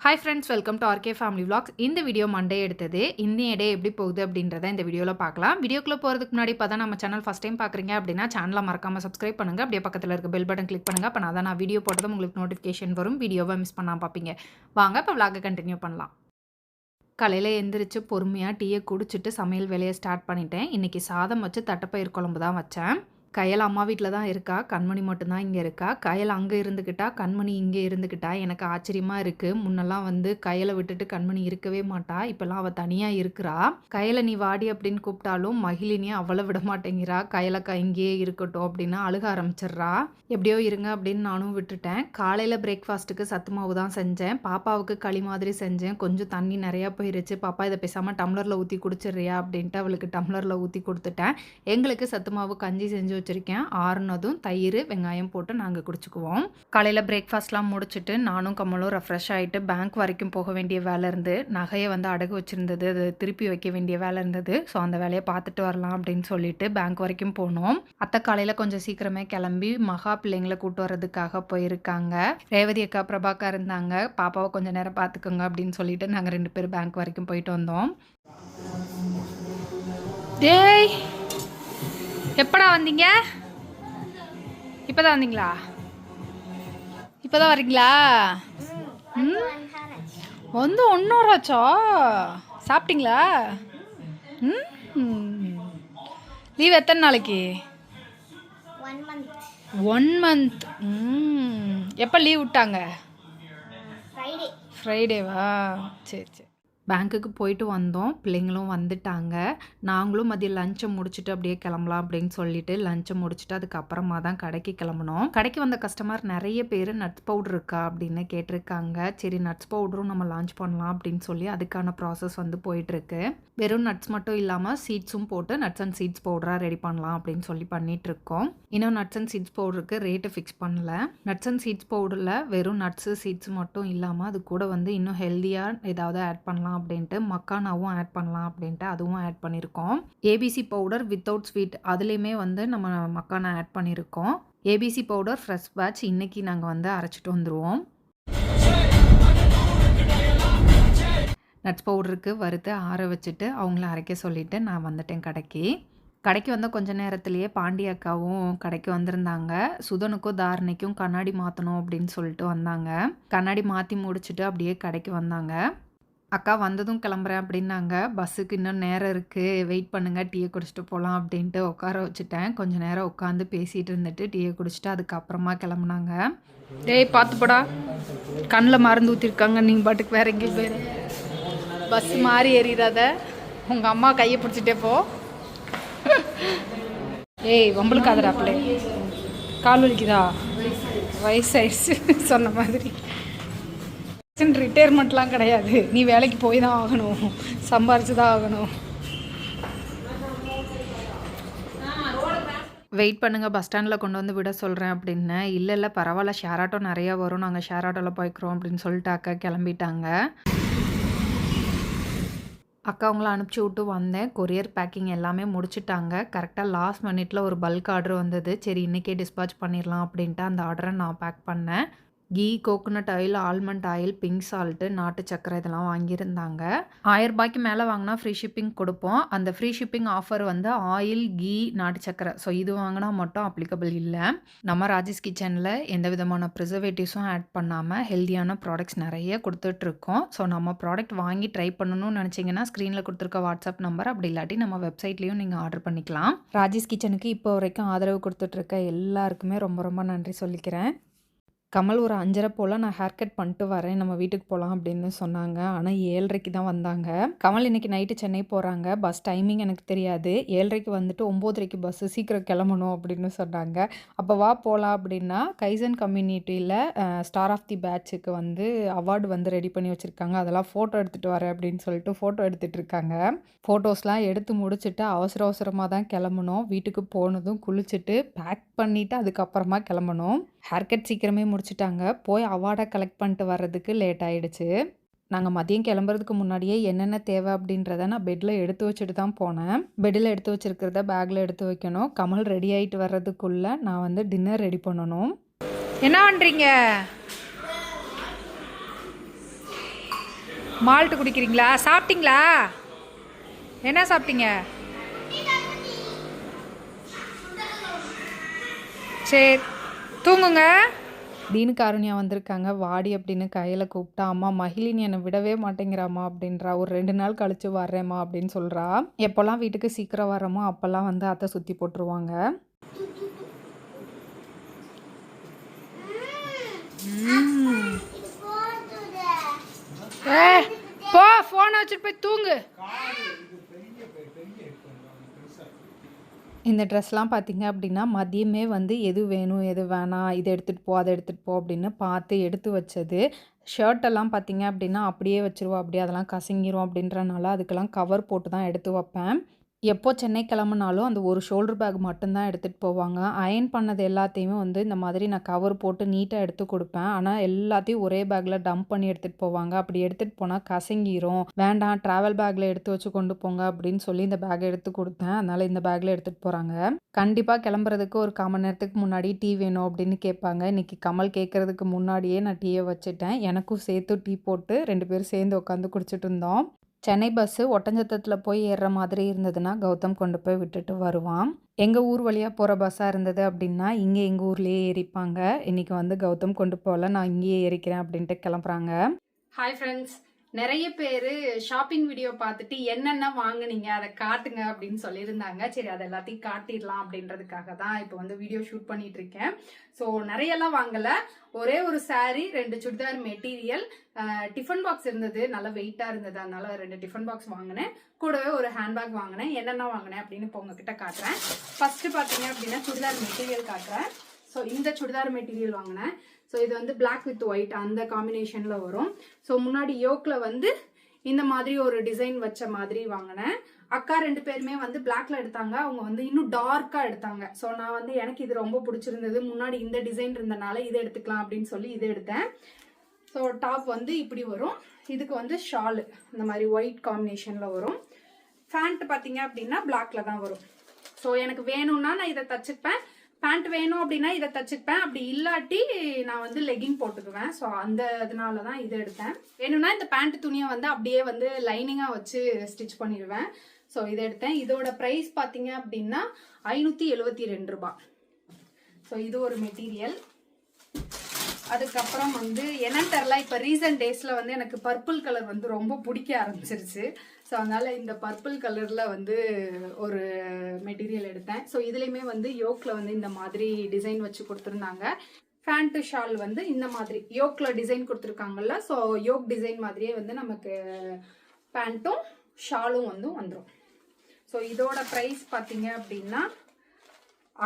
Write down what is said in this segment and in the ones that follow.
Hi friends, welcome to RK family vlogs. இந்த video Monday எடுத்தது. இந்த டே எப்படி போகுது அப்படின்றத இந்த வீடியோவில் பார்க்கலாம். வீடியோக்குள்ளே போகிறதுக்கு முன்னாடி இப்போ தான் நம்ம சேனல் ஃபஸ்ட் டைம் பார்க்குறீங்க அப்படின்னா சேனலை மறக்காமல் சப்ஸ்கிரைப் பண்ணுங்கள். அப்படியே பக்கத்தில் இருக்க பெல் பட்டன் கிளிக் பண்ணுங்கள். அப்போ நான் வீடியோ போட்டதும் உங்களுக்கு நோட்டிஃபிகேஷன் வரும். வீடியோவை மிஸ் பண்ணாமல் பார்ப்பீங்க. வாங்க இப்போ விலாகை கண்டினியூ பண்ணலாம். காலையில் எழுந்திரிச்சு பொறுமையாக டீயை குடிச்சிட்டு சமையல் வேலையை ஸ்டார்ட் பண்ணிட்டேன். இன்றைக்கி சாதம் வச்சு தட்டைப்பயிர் குழம்பு தான் வச்சேன். கயல் அம்மா வீட்டில் தான் இருக்கா, கண்மணி மட்டும்தான் இங்கே இருக்கா. கயல் அங்கே இருந்துக்கிட்டா, கண்மணி இங்கே இருந்துக்கிட்டா. எனக்கு ஆச்சரியமாக இருக்குது. முன்னெல்லாம் கயலை விட்டுட்டு கண்மணி இருக்கவே மாட்டா. இப்போல்லாம் அவள் தனியாக இருக்கிறா. கயலை நீ வாடி அப்படின்னு கூப்பிட்டாலும் மகிழினியை அவளை விட மாட்டேங்கிறா. கயலை இங்கேயே இருக்கட்டும் அப்படின்னு அழுக ஆரம்பிச்சிட்றா. எப்படியோ இருங்க அப்படின்னு நானும் விட்டுட்டேன். காலையில் பிரேக்ஃபாஸ்ட்டுக்கு சத்து மாவு தான் செஞ்சேன். பாப்பாவுக்கு களி மாதிரி செஞ்சேன். கொஞ்சம் தண்ணி நிறையா போயிருச்சு. பாப்பா இதை பேசாமல் டம்ளரில் ஊற்றி குடிச்சிடுறியா அப்படின்ட்டு அவளுக்கு டம்ளரில் ஊற்றி கொடுத்துட்டேன். எங்களுக்கு சத்து மாவு கஞ்சி செஞ்சு வச்சுருக்கேன். ஆறுனதும் தயிர் வெங்காயம் போட்டு நாங்கள் குடிச்சுக்குவோம். காலையில் பிரேக்ஃபாஸ்ட்லாம் முடிச்சுட்டு நானும் கம்மலும் ரெஃப்ரெஷ் ஆகிட்டு பேங்க் வரைக்கும் போக வேண்டிய வேலை இருந்து நகையை அடகு வச்சுருந்தது, அது திருப்பி வைக்க வேண்டிய வேலை இருந்தது. ஸோ அந்த வேலையை பார்த்துட்டு வரலாம் அப்படின்னு சொல்லிட்டு பேங்க் வரைக்கும் போனோம். அத்தை காலையில் கொஞ்சம் சீக்கிரமே கிளம்பி மகா பிள்ளைங்களை கூட்டு வர்றதுக்காக போயிருக்காங்க. ரேவதி அக்கா பிரபாக்கா இருந்தாங்க. பாப்பாவை கொஞ்சம் நேரம் பார்த்துக்கோங்க அப்படின்னு சொல்லிட்டு நாங்கள் 2 பேரும் பேங்க் வரைக்கும் போயிட்டு வந்தோம். டேய், எப்படா வந்தீங்க? இப்போதான் வந்தீங்களா? இப்போதான் வரீங்களா? வந்து 1 hour ஆச்சா? சாப்பிட்டீங்களா? லீவ் எத்தனை நாளைக்கு? 1 month. எப்போ லீவ் விட்டாங்க? ஃப்ரைடேவா? சரி சரி. பேங்க்குக்கு போயிட்டு வந்தோம். பிள்ளைங்களும் வந்துட்டாங்க. நாங்களும் மதியம் லஞ்சை முடிச்சுட்டு அப்படியே கிளம்பலாம் அப்படின்னு சொல்லிட்டு லஞ்சை முடிச்சுட்டு அதுக்கப்புறமா தான் கடைக்கு கிளம்பணும். கடைக்கு வந்த கஸ்டமர் நிறைய பேர் நட்ஸ் பவுடர் இருக்கா அப்படின்னு கேட்டிருக்காங்க. சரி, நட்ஸ் பவுடரும் நம்ம லான்ச் பண்ணலாம் அப்படின்னு சொல்லி அதுக்கான ப்ராசஸ் போயிட்டுருக்கு. வெறும் நட்ஸ் மட்டும் இல்லாமல் சீட்ஸும் போட்டு நட்ஸ் அண்ட் சீட்ஸ் பவுடராக ரெடி பண்ணலாம் அப்படின்னு சொல்லி பண்ணிகிட்ருக்கோம். இன்னும் நட்ஸ் அண்ட் சீட்ஸ் பவுடருக்கு ரேட்டு ஃபிக்ஸ் பண்ணல. நட்ஸ் அண்ட் சீட்ஸ் பவுடரில் வெறும் நட்ஸு சீட்ஸ் மட்டும் இல்லாமல் அது கூட இன்னும் ஹெல்த்தியாக ஏதாவது ஆட் பண்ணலாம் அப்படின்ட்டு மக்கானாவும் ஆட் பண்ணலாம் அப்படின்ட்டு அதுவும் ஆட் பண்ணியிருக்கோம். ஏபிசி பவுடர் வித்தவுட் ஸ்வீட் அதுலேயுமே நம்ம மக்கானா ஆட் பண்ணியிருக்கோம். ஏபிசி பவுடர் ஃப்ரெஷ் பேட்ச் இன்றைக்கி நாங்கள் அரைச்சிட்டு வந்துடுவோம். நட்ஸ் பவுடருக்கு வறுத்து ஆற வச்சுட்டு அவங்கள அரைக்க சொல்லிவிட்டு நான் வந்துட்டேன் கடைக்கு. கடைக்கு வந்த கொஞ்ச நேரத்துலேயே பாண்டி அக்காவும் கடைக்கு வந்திருந்தாங்க. சுதனுக்கும் தாரணிக்கும் கண்ணாடி மாற்றணும் அப்படின்னு சொல்லிட்டு வந்தாங்க. கண்ணாடி மாற்றி முடிச்சுட்டு அப்படியே கடைக்கு வந்தாங்க. அக்கா வந்ததும் கிளம்புறேன் அப்படின்னாங்க. பஸ்ஸுக்கு இன்னும் நேரம் இருக்குது, வெயிட் பண்ணுங்கள், டீயை குடிச்சிட்டு போகலாம் அப்படின்ட்டு உட்கார வச்சுட்டேன். கொஞ்சம் நேரம் உட்காந்து பேசிகிட்டு இருந்துட்டு டீயை குடிச்சிட்டு அதுக்கப்புறமா கிளம்புனாங்க. டேய் பார்த்துப்படா, கண்ணில் மருந்து ஊற்றிருக்காங்க, நீங்கள் பாட்டுக்கு வேற எங்கேயும் போயிரு. பஸ் மாறி ஏறிடாத, உங்கள் அம்மா கையை பிடிச்சிட்டே போ. ஏய் வம்பளுக்கு ஆதரா பிள்ளை, கால் வலிக்குதா? வயசாயிடுச்சு சொன்ன மாதிரி. ரிட்டையர்மெண்ட்லாம் கிடையாது, நீ வேலைக்கு போய் தான் ஆகணும், சம்பாரிச்சு தான் ஆகணும். வெயிட் பண்ணுங்கள், பஸ் ஸ்டாண்டில் கொண்டு வந்து விட சொல்கிறேன் அப்படின்னு. இல்லை பரவாயில்ல, ஷேர் ஆட்டோ நிறையா வரும், நாங்கள் ஷேர் ஆட்டோவில் போய்க்கிறோம் அப்படின்னு சொல்லிட்டு அக்கா கிளம்பிட்டாங்க. அக்கா அவங்கள அனுப்பிச்சி விட்டு வந்தேன். கொரியர் பேக்கிங் எல்லாமே முடிச்சுட்டாங்க. கரெக்டாக லாஸ்ட் மினிட்ல ஒரு பல்க் ஆர்டர் வந்தது. சரி இன்றைக்கே டிஸ்பாச் பண்ணிடலாம் அப்படின்ட்டு அந்த ஆர்டரை நான் பேக் பண்ணேன். Ghee, coconut oil, almond oil, pink salt, நாட்டு சக்கரை இதெல்லாம் வாங்கியிருந்தாங்க. 1000 ரூபாய்க்கு மேலே வாங்கினா ஃப்ரீ ஷிப்பிங் கொடுப்போம். அந்த free shipping offer oil, ghee, நாட்டு சக்கரை, ஸோ இது வாங்கினா மட்டும் அப்ளிகபிள் இல்லை. நம்ம ராஜேஷ் கிச்சனில் எந்த விதமான ப்ரிசர்வேட்டிவ்ஸும் ஆட் பண்ணாமல் ஹெல்த்தியான ப்ராடக்ட்ஸ் நிறைய கொடுத்துட்ருக்கோம். ஸோ நம்ம ப்ராடக்ட் வாங்கி ட்ரை பண்ணணும்னு நினச்சிங்கன்னா ஸ்க்ரீனில் கொடுத்துருக்க வாட்ஸ்அப் நம்பர், அப்படி இல்லாட்டி நம்ம வெப்சைட்லேயும் நீங்கள் ஆர்டர் பண்ணிக்கலாம். ராஜேஷ் கிச்சனுக்கு இப்போ வரைக்கும் ஆதரவு கொடுத்துட்ருக்க எல்லாருக்குமே ரொம்ப ரொம்ப நன்றி சொல்லிக்கிறேன். கமல் ஒரு 5:30 போல் நான் ஹேர் கட் பண்ணிட்டு வரேன், நம்ம வீட்டுக்கு போகலாம் அப்படின்னு சொன்னாங்க. ஆனால் 7:30க்கு தான் வந்தாங்க. கமல் இன்றைக்கி நைட்டு சென்னை போகிறாங்க. பஸ் டைமிங் எனக்கு தெரியாது. 7:30க்கு வந்துட்டு 9:30க்கு பஸ்ஸு, சீக்கிரம் கிளம்பணும் அப்படின்னு சொன்னாங்க. அப்போ வா போகலாம் அப்படின்னா கைசன் கம்யூனிட்டியில் ஸ்டார் ஆஃப் தி பேட்சுக்கு அவார்டு ரெடி பண்ணி வச்சுருக்காங்க. அதெல்லாம் ஃபோட்டோ எடுத்துகிட்டு வரேன் அப்படின்னு சொல்லிட்டு ஃபோட்டோ எடுத்துகிட்டு இருக்காங்க. ஃபோட்டோஸ்லாம் எடுத்து முடிச்சுட்டு அவசரமாக தான் கிளம்பணும். வீட்டுக்கு போனதும் குளிச்சுட்டு பேக் பண்ணிவிட்டு அதுக்கப்புறமா கிளம்பணும். ஹேர் கட் சீக்கிரமே முடிச்சுட்டாங்க. போய் அவார்டை கலெக்ட் பண்ணிட்டு வர்றதுக்கு லேட் ஆகிடுச்சு. நாங்கள் மதியம் கிளம்புறதுக்கு முன்னாடியே என்னென்ன தேவை அப்படின்றத நான் பெட்டில் எடுத்து வச்சுட்டு தான் போனேன். பெட்டில் எடுத்து வச்சுருக்கிறத பேக்கில் எடுத்து வைக்கணும். கமல் ரெடி ஆகிட்டு வர்றதுக்குள்ளே நான் டின்னர் ரெடி பண்ணணும். என்ன பண்ணுறீங்க? மால்ட்டு குடிக்கிறீங்களா? சாப்பிட்டீங்களா? என்ன சாப்பிட்டீங்க? சரி தூங்குங்க. தீனு காருண்யா வந்திருக்காங்க. வாடி அப்படின்னு கையில் கூப்பிட்டா, அம்மா மகிழினி என்னை விடவே மாட்டேங்கிறாம்மா அப்படின்றா. ஒரு 2 நாள் கழிச்சு வர்றேம்மா அப்படின்னு சொல்கிறா. எப்போல்லாம் வீட்டுக்கு சீக்கிரம் வர்றோமோ அப்போல்லாம் வந்து அத்தை சுற்றி போட்டுருவாங்க. போ ஃபோனை வச்சுட்டு போய் தூங்கு. இந்த ட்ரெஸ்லாம் பார்த்தீங்க அப்படின்னா மதியமே வந்து எது வேணும் எது வேணாம், இதை எடுத்துகிட்டு போ அதை எடுத்துகிட்டு போ அப்படின்னு பார்த்து எடுத்து வச்சது. ஷர்ட்டெல்லாம் பார்த்தீங்க அப்படின்னா அப்படியே வச்சுருவா, அப்படியே அதெல்லாம் கசங்கிரும் அப்படின்றனால அதுக்கெல்லாம் கவர் போட்டு தான் எடுத்து வைப்பேன். எப்போ சென்னை கிளம்புனாலும் அந்த ஒரு ஷோல்டர் பேக் மட்டும்தான் எடுத்துகிட்டு போவாங்க. அயர்ன் பண்ணது எல்லாத்தையுமே வந்து இந்த மாதிரி நான் கவர் போட்டு நீட்டாக எடுத்து கொடுப்பேன். ஆனால் எல்லாத்தையும் ஒரே பேக்கில் டம்ப் பண்ணி எடுத்துகிட்டு போவாங்க. அப்படி எடுத்துகிட்டு போனால் கசங்கிரும், வேண்டாம் ட்ராவல் பேக்கில் எடுத்து வச்சு கொண்டு போங்க அப்படின்னு சொல்லி இந்த பேக்கை எடுத்து கொடுத்தேன். அதனால் இந்த பேக்கில் எடுத்துகிட்டு போகிறாங்க. கண்டிப்பாக கிளம்புறதுக்கு ஒரு 1/4 மணி நேரத்துக்கு முன்னாடி டீ வேணும் அப்படின்னு கேட்பாங்க. இன்றைக்கி கமல் கேட்குறதுக்கு முன்னாடியே நான் டீயை வச்சுட்டேன். எனக்கும் சேர்த்து டீ போட்டு 2 பேரும் சேர்ந்து உட்காந்து குடிச்சிட்டு இருந்தோம். சென்னை பஸ்ஸு ஒட்டஞ்சத்திரத்தில் போய் ஏறுற மாதிரி இருந்ததுன்னா கௌதம் கொண்டு போய் விட்டுட்டு வருவான். எங்கள் ஊர் வழியாக போகிற பஸ்ஸாக இருந்தது அப்படின்னா இங்கே எங்கள் ஊர்லேயே ஏறிப்பாங்க. இன்றைக்கி வந்து கௌதம் கொண்டு போகல, நான் இங்கேயே ஏறிக்கிறேன் அப்படின்ட்டு கிளம்புறாங்க. ஹாய் ஃப்ரெண்ட்ஸ், நிறைய பேர் ஷாப்பிங் வீடியோ பார்த்துட்டு என்னென்ன வாங்குனீங்க அதை காட்டுங்க அப்படின்னு சொல்லியிருந்தாங்க. சரி அதை எல்லாத்தையும் காட்டிடலாம் அப்படின்றதுக்காக தான் இப்போ வந்து வீடியோ ஷூட் பண்ணிட்டு இருக்கேன். ஸோ நிறையெல்லாம் வாங்கலை, ஒரே ஒரு sari, 2 churidar material, tiffin box இருந்தது, நல்லா வெயிட்டாக இருந்தது, அதனால 2 டிஃபன் பாக்ஸ் வாங்கினேன், கூடவே ஒரு ஹேண்ட்பேக் வாங்கினேன். என்னென்ன வாங்கினேன் அப்படின்னு இப்போ உங்ககிட்ட காட்டுறேன். ஃபர்ஸ்ட் பார்த்தீங்க அப்படின்னா சுடிதார் மெட்டீரியல் காட்டுறேன். ஸோ இந்த சுடிதார் மெட்டீரியல் வாங்கினேன். ஸோ இது வந்து பிளாக் வித் ஒயிட் அந்த காம்பினேஷனில் வரும். ஸோ முன்னாடி யோக்கில் வந்து இந்த மாதிரி ஒரு டிசைன் வச்ச மாதிரி வாங்கினேன். அக்கா 2 பேருமே வந்து பிளாக்ல எடுத்தாங்க, அவங்க வந்து இன்னும் டார்க்காக எடுத்தாங்க. ஸோ நான் வந்து எனக்கு இது ரொம்ப பிடிச்சிருந்தது, முன்னாடி இந்த டிசைன் இருந்தனால இதை எடுத்துக்கலாம் அப்படின்னு சொல்லி இதை எடுத்தேன். ஸோ டாப் வந்து இப்படி வரும், இதுக்கு வந்து ஷாலு இந்த மாதிரி ஒயிட் காம்பினேஷனில் வரும். பேண்ட் பார்த்தீங்க அப்படின்னா பிளாக்ல தான் வரும். ஸோ எனக்கு வேணும்னா நான் இதை தச்சுப்பேன், பேண்ட் வேணும் அப்படின்னா இதை தச்சுப்பேன், அப்படி இல்லாட்டி நான் வந்து லெகிங் போட்டுக்குவேன். ஸோ அந்த இதனால தான் இதை எடுத்தேன். வேணும்னா இந்த பேண்ட் துணியை வந்து அப்படியே வந்து லைனிங்காக வச்சு ஸ்டிச் பண்ணிடுவேன். ஸோ இதை எடுத்தேன். இதோட ப்ரைஸ் பார்த்தீங்க அப்படின்னா 572 ரூபாய். ஸோ இது ஒரு மெட்டீரியல். அதுக்கப்புறம் வந்து என்னன்னு தெரில, இப்போ ரீசன்ட் டேஸில் வந்து எனக்கு பர்பிள் கலர் வந்து ரொம்ப பிடிக்க ஆரம்பிச்சிருச்சு. ஸோ அதனால் இந்த பர்பிள் கலரில் வந்து ஒரு மெட்டீரியல் எடுத்தேன். ஸோ இதுலேயுமே வந்து யோக்கில் வந்து இந்த மாதிரி டிசைன் வச்சு கொடுத்துருந்தாங்க. பேண்ட்டு ஷால் வந்து இந்த மாதிரி யோக்கில் டிசைன் கொடுத்துருக்காங்கல்ல, ஸோ யோக் டிசைன் மாதிரியே வந்து நமக்கு பேண்ட்டும் ஷாலும் வந்து வந்துடும். ஸோ இதோட ப்ரைஸ் பார்த்தீங்க அப்படின்னா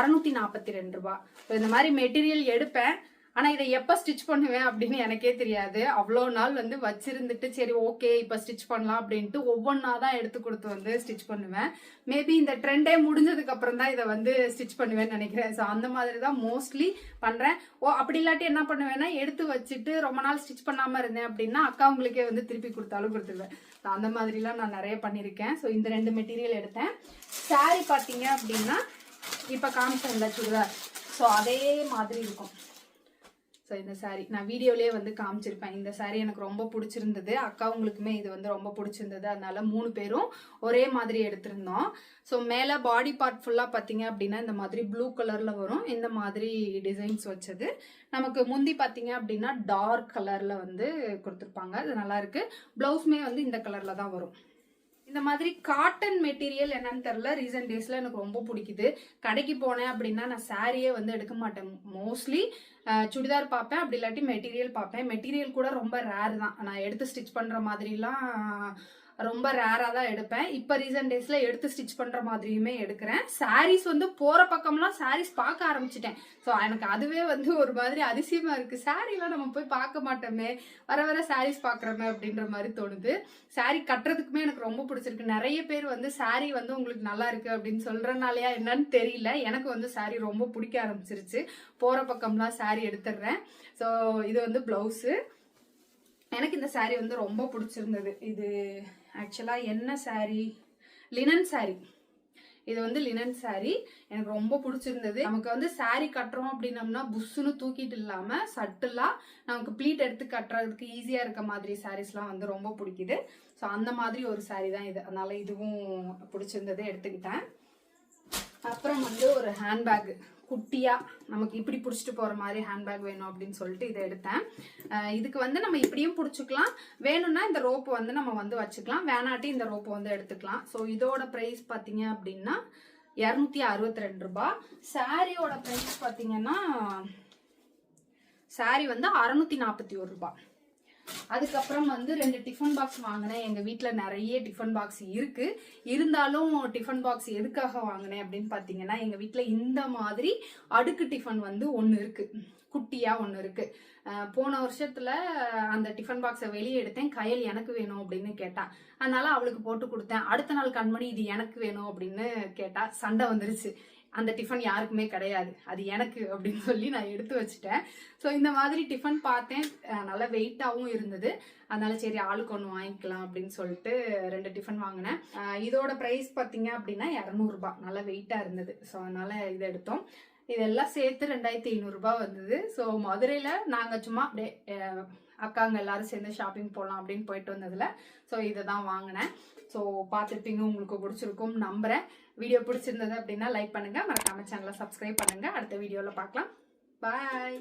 642 ரூபாய். ஸோ இந்த மாதிரி மெட்டீரியல் எடுப்பேன், ஆனால் இதை எப்போ ஸ்டிச் பண்ணுவேன் அப்படின்னு எனக்கே தெரியாது. அவ்வளோ நாள் வந்து வச்சிருந்துட்டு சரி ஓகே இப்போ ஸ்டிச் பண்ணலாம் அப்படின்ட்டு ஒவ்வொன்றா தான் எடுத்து கொடுத்து வந்து ஸ்டிச் பண்ணுவேன். மேபி இந்த ட்ரெண்டே முடிஞ்சதுக்கு அப்புறம் தான் இதை வந்து ஸ்டிச் பண்ணுவேன்னு நினைக்கிறேன். ஸோ அந்த மாதிரி தான் மோஸ்ட்லி பண்ணுறேன். அப்படி இல்லாட்டி என்ன பண்ணுவேன்னா எடுத்து வச்சுட்டு ரொம்ப நாள் ஸ்டிச் பண்ணாமல் இருந்தேன் அப்படின்னா அக்காவுங்களுக்கே வந்து திருப்பி கொடுத்தாலும் கொடுத்துருவேன். ஸோ அந்த மாதிரிலாம் நான் நிறைய பண்ணியிருக்கேன். ஸோ இந்த 2 மெட்டீரியல் எடுத்தேன். சாரீ பார்த்தீங்க அப்படின்னா இப்போ காமிச்சேன்ல சுடிதார், ஸோ அதே மாதிரி இருக்கும். ஸோ இந்த சாரீ நான் வீடியோலேயே வந்து காமிச்சிருப்பேன். இந்த சாரீ எனக்கு ரொம்ப பிடிச்சிருந்தது, அக்காவுங்களுக்குமே இது வந்து ரொம்ப பிடிச்சிருந்தது, அதனால 3 பேரும் ஒரே மாதிரி எடுத்திருந்தோம். ஸோ மேலே பாடி பார்ட் ஃபுல்லாக பார்த்தீங்க அப்படின்னா இந்த மாதிரி ப்ளூ கலரில் வரும், இந்த மாதிரி டிசைன்ஸ் வச்சது. நமக்கு முந்தி பார்த்தீங்க அப்படின்னா டார்க் கலரில் வந்து கொடுத்துருப்பாங்க, அது நல்லாயிருக்கு. ப்ளவுஸுமே வந்து இந்த கலரில் தான் வரும். இந்த மாதிரி காட்டன் மெட்டீரியல் என்னன்னு தெரில, ரீசன்ட் டேஸில் எனக்கு ரொம்ப பிடிக்குது. கடைக்கு போனேன் அப்படின்னா நான் சாரியே வந்து எடுக்க மாட்டேன், மோஸ்ட்லி சுடிதார் பார்ப்பேன், அப்படி இல்லாட்டி மெட்டீரியல் பார்ப்பேன். மெட்டீரியல் கூட ரொம்ப ரேர் தான், நான் எடுத்து ஸ்டிச் பண்ணுற மாதிரிலாம் ரொம்ப ரேராக தான் எடுப்பேன். இப்போ ரீசன்ட் டேஸில் எடுத்து ஸ்டிச் பண்ணுற மாதிரியுமே எடுக்கிறேன். சாரீஸ் வந்து போகிற பக்கம்லாம் சாரீஸ் பார்க்க ஆரம்பிச்சிட்டேன். ஸோ எனக்கு அதுவே வந்து ஒரு மாதிரி அதிசயமாக இருக்குது, சாரீலாம் நம்ம போய் பார்க்க மாட்டோமே, வர வர சாரீஸ் பார்க்குறோமே அப்படின்ற மாதிரி தோணுது. சாரீ கட்டுறதுக்குமே எனக்கு ரொம்ப பிடிச்சிருக்கு. நிறைய பேர் வந்து சாரீ வந்து உங்களுக்கு நல்லா இருக்குது அப்படின்னு சொல்கிறனாலையா என்னன்னு தெரியல, எனக்கு வந்து சாரீ ரொம்ப பிடிக்க ஆரம்பிச்சிருச்சு. போகிற பக்கம்லாம் சாரீ எடுத்துடுறேன். ஸோ இது வந்து ப்ளவுஸு. எனக்கு இந்த சாரீ வந்து ரொம்ப பிடிச்சிருந்தது. இது ஆக்சுவலாக என்ன சாரீ, லினன் சாரீ. இது வந்து லினன் saree. எனக்கு ரொம்ப பிடிச்சிருந்தது. நமக்கு வந்து saree கட்டுறோம் அப்படின்னம்னா புஷ்ஷுன்னு தூக்கிட்டு இல்லாம சட்டிலா நமக்கு ப்ளீட் எடுத்து கட்டுறதுக்கு ஈஸியா இருக்க மாதிரி சாரீஸ்லாம் வந்து ரொம்ப பிடிக்குது. ஸோ அந்த மாதிரி ஒரு saree தான் இது. அதனால இதுவும் பிடிச்சிருந்தது, எடுத்துக்கிட்டேன். அப்புறம் வந்து ஒரு ஹேண்ட்பேக் குட்டியா நமக்கு இப்படி பிடிச்சிட்டு போற மாதிரி ஹேண்ட்பேக் வேணும் அப்படின்னு சொல்லிட்டு இதை எடுத்தேன். இதுக்கு வந்து நம்ம இப்படியும் பிடிச்சிக்கலாம், வேணும்னா இந்த ரோப்பு வந்து நம்ம வந்து வச்சுக்கலாம், வேணாட்டி இந்த ரோப்பு வந்து எடுத்துக்கலாம். ஸோ இதோட பிரைஸ் பார்த்தீங்க அப்படின்னா 262 ரூபாய். சாரியோட பிரைஸ் பார்த்தீங்கன்னா சாரி வந்து 641 ரூபாய். அதுக்கப்புறம் வந்து 2 டிஃபன் பாக்ஸ் வாங்கினேன். எங்க வீட்டுல நிறைய டிஃபன் பாக்ஸ் இருக்கு, இருந்தாலும் டிஃபன் பாக்ஸ் எதுக்காக வாங்கினேன் அப்படின்னு பாத்தீங்கன்னா, எங்க வீட்டுல இந்த மாதிரி அடுக்கு டிஃபன் வந்து ஒண்ணு இருக்கு, குட்டியா ஒண்ணு இருக்கு. போன வருஷத்துல அந்த டிஃபன் பாக்ஸை வெளியே எடுத்தேன். கயல் எனக்கு வேணும் அப்படின்னு கேட்டா, அதனால அவளுக்கு போட்டு கொடுத்தேன். அடுத்த நாள் கண்மணி இது எனக்கு வேணும் அப்படின்னு கேட்டா, சண்டை வந்துருச்சு. அந்த டிஃபன் யாருக்குமே கிடையாது, அது எனக்கு அப்படின்னு சொல்லி நான் எடுத்து வச்சுட்டேன். ஸோ இந்த மாதிரி டிஃபன் பார்த்தேன், நல்லா வெயிட்டாகவும் இருந்தது. அதனால சரி ஆளுக்கு ஒன்று வாங்கிக்கலாம் அப்படின்னு சொல்லிட்டு 2 டிஃபன் வாங்கினேன். இதோட ப்ரைஸ் பார்த்தீங்க அப்படின்னா 200 ரூபாய், நல்லா வெயிட்டாக இருந்தது. ஸோ அதனால இதை எடுத்தோம். இதெல்லாம் சேர்த்து 2500 ரூபாய் வந்தது. ஸோ மதுரையில் நாங்கள் சும்மா அப்படியே அக்காங்க எல்லாரும் சேர்ந்து ஷாப்பிங் போகலாம் அப்படின்னு போயிட்டு வந்ததுல ஸோ இதை தான் வாங்கினேன். ஸோ பார்த்துருப்பீங்க, உங்களுக்கு பிடிச்சிருக்கும் நம்புறேன். வீடியோ பிடிச்சிருந்தது அப்படின்னா லைக் பண்ணுங்க, மறக்காம சேனலை சப்ஸ்கிரைப் பண்ணுங்க. அடுத்த வீடியோவில் பார்க்கலாம். பாய்.